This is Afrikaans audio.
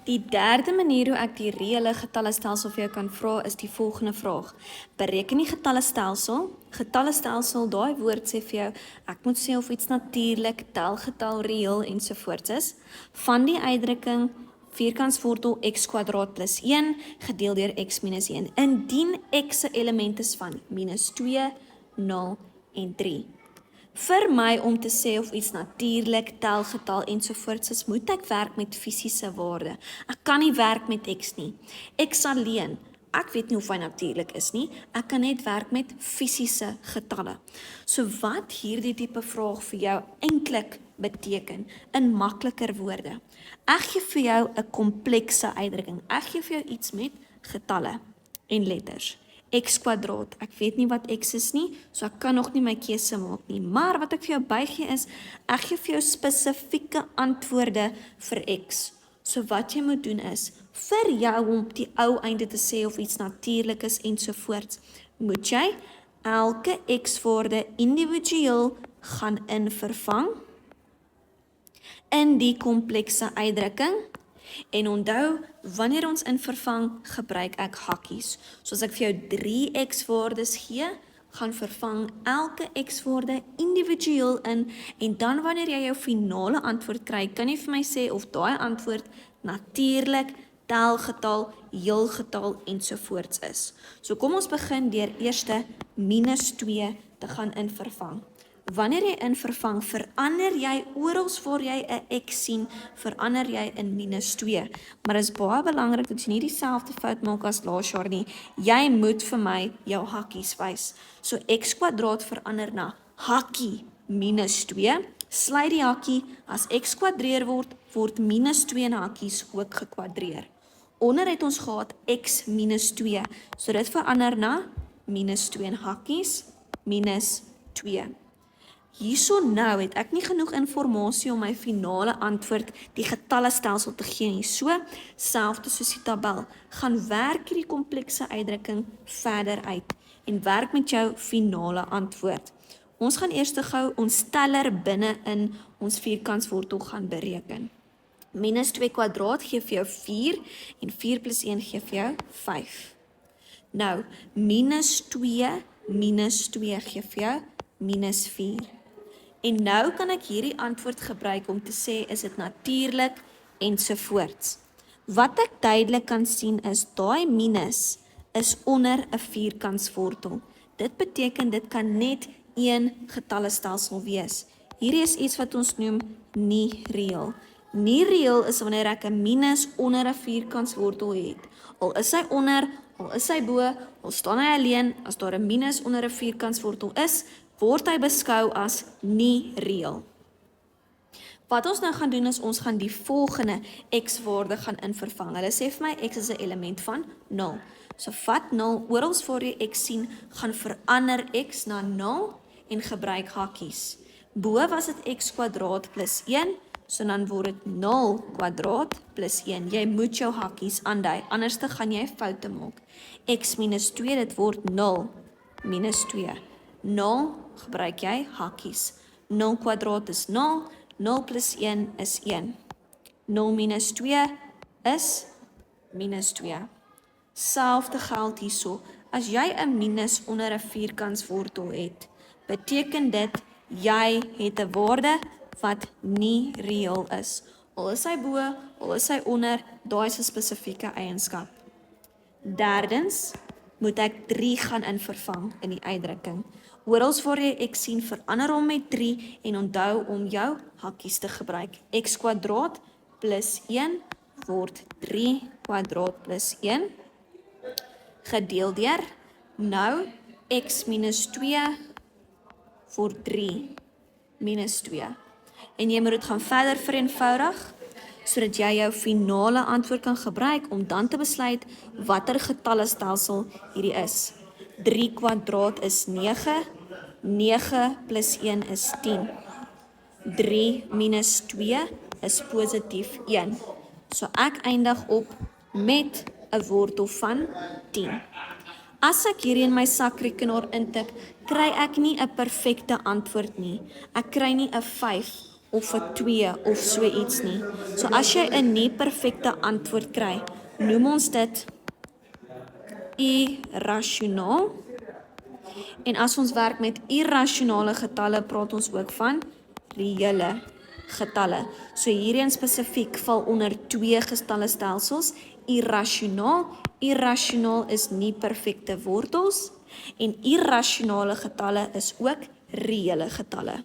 Die derde manier hoe ek die reële getallestelsel vir jou kan vra is die volgende vraag. Bereken die getallestelsel. Getallestelsel, daai woord sê vir jou, ek moet sê of iets natuurlik, telgetal, reëel ensovoorts is. Van die uitdrukking vierkantswortel x kwadraat plus 1 gedeel deur x minus 1. Indien x se element is van minus 2, 0 en 3. Vir my om te sê of iets natuurlik, telgetal ensovoorts is, moet ek werk met fisiese waarde. Ek kan nie werk met x nie. X alleen, ek weet nie of hy natuurlik is nie, ek kan net werk met fisiese getalle. So wat hierdie tipe vraag vir jou eintlik beteken, in makliker woorde. Ek gee vir jou 'n komplekse uitdrukking. Ek gee vir jou iets met getalle en letters. X kwadraat, ek weet nie wat x is nie, so ek kan nog nie my keuse maak nie, maar wat ek vir jou bygee is, ek gee vir jou spesifieke antwoorde vir x. So wat jy moet doen is, vir jou om op die ou einde te sê of iets natuurlik is ensovoorts, moet jy elke x-waarde individueel gaan invervang in die komplekse uitdrukking. En onthou, wanneer ons invervang, gebruik ek hakkies. So as ek vir jou 3 x-waardes gee, gaan vervang elke x-waarde individueel in, en dan wanneer jy jou finale antwoord kry, kan jy vir my sê of daai antwoord natuurlik, telgetal, heelgetal ensovoorts is. So kom ons begin deur eerste minus 2 te gaan invervang. Wanneer jy invervang, verander jy orals waar jy 'n x sien, verander jy in minus 2. Maar dit is baie belangrik dat jy nie dieselfde fout maak as laas jaar nie. Jy moet vir my jou hakkies wys. So x kwadraat verander na hakkie minus 2. Sluit die hakkie, as x kwadreer word minus 2 in hakkies ook gekwadreer. Onder het ons gehad x minus 2. So dit verander na minus 2 in hakkies, minus 2. Hierso nou het ek nie genoeg inligting om my finale antwoord die getallestelsel te gee nie. So, selfde soos die tabel, gaan werk hierdie komplekse uitdrukking verder uit en werk met jou finale antwoord. Ons gaan eers gou ons teller binne in ons vierkantswortel gaan bereken. Minus 2 kwadraat gee vir jou 4 en 4 plus 1 gee vir jou 5. Nou, minus 2 gee vir jou minus 4. En nou kan ek hierdie antwoord gebruik om te sê, is dit natuurlik ensovoorts. Wat ek duidelik kan sien is, daai minus is onder 'n vierkantswortel. Dit beteken dit kan net een getallestelsel wees. Hierdie is iets wat ons noem nie reëel. Nie reëel is wanneer ek 'n minus onder 'n vierkantswortel het. Al is hy onder, al is hy bo, al staan hy alleen, as daar 'n minus onder 'n vierkantswortel is, word hy beskou as nie reëel. Wat ons nou gaan doen is, ons gaan die volgende x-waarde gaan invervang. Hulle sê vir my, x is 'n element van 0. So vat 0, orals waar jy x sien, gaan verander x na 0 en gebruik hakkies. Bo was dit x kwadraat plus 1, so dan word dit 0 kwadraat plus 1. Jy moet jou hakkies aandui, anders gaan jy foute maak. X minus 2, dit word 0 minus 2. 0 gebruik jy hakkies. 0 kwadraat is 0, 0 plus 1 is 1. 0 minus 2 is minus 2. Selfde geld hierso, as jy 'n minus onder 'n vierkantswortel het, beteken dit jy het 'n waarde wat nie reëel is. Al is hy bo, al is hy onder, daai is 'n spesifieke eienskap. Derdens, moet ek 3 gaan invervang in die uitdrukking. Orals waar jy x sien, verander hom met 3 en onthou om jou hakkies te gebruik. X kwadraat plus 1 word 3 kwadraat plus 1 gedeel deur, nou x minus 2 word 3 minus 2. En jy moet dit gaan verder vereenvoudig, sodat jy jou finale antwoord kan gebruik om dan te besluit watter getallestelsel hierdie is. 3 kwadraat is 9, 9 plus 1 is 10. 3 minus 2 is positief 1. So ek eindig op met 'n wortel van 10. As ek hierdie in my sakrekenaar intik, kry ek nie 'n perfekte antwoord nie. Ek kry nie 'n 5 of 'n 2 of so iets nie. So as jy 'n nie perfekte antwoord kry, noem ons dit irrasionaal. En as ons werk met irrasionale getalle, praat ons ook van reële getalle. So hierheen spesifiek val onder 2 getallestelsels, irrasionaal. Irrasionaal is nie perfekte wortels en irrasionale getalle is ook reële getalle.